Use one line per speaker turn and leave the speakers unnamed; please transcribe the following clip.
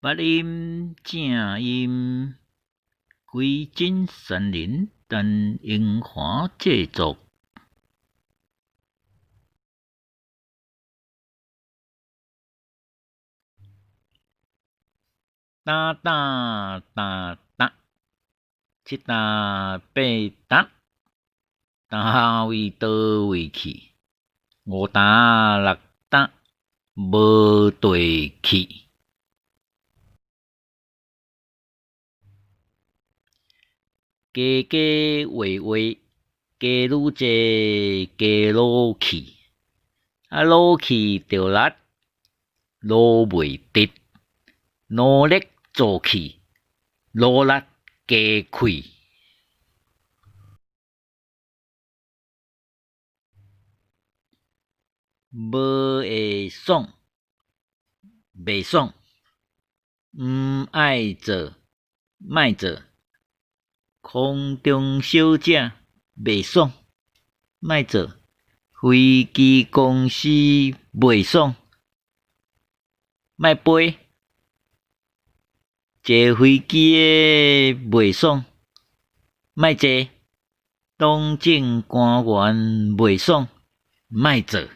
八音正音，归真山林，但樱花制作。打打打打，七打八打，打位倒位去，五打六打，无对去。家家话话，家愈济，家愈气。愈气着力，愈袂得。努力做起，努力加开。无会爽，袂爽。毋爱做，莫做。空中小姐袂爽，莫做。飞机公司袂爽，莫飞。坐飞机诶袂爽，莫坐。当政官员袂爽，莫做。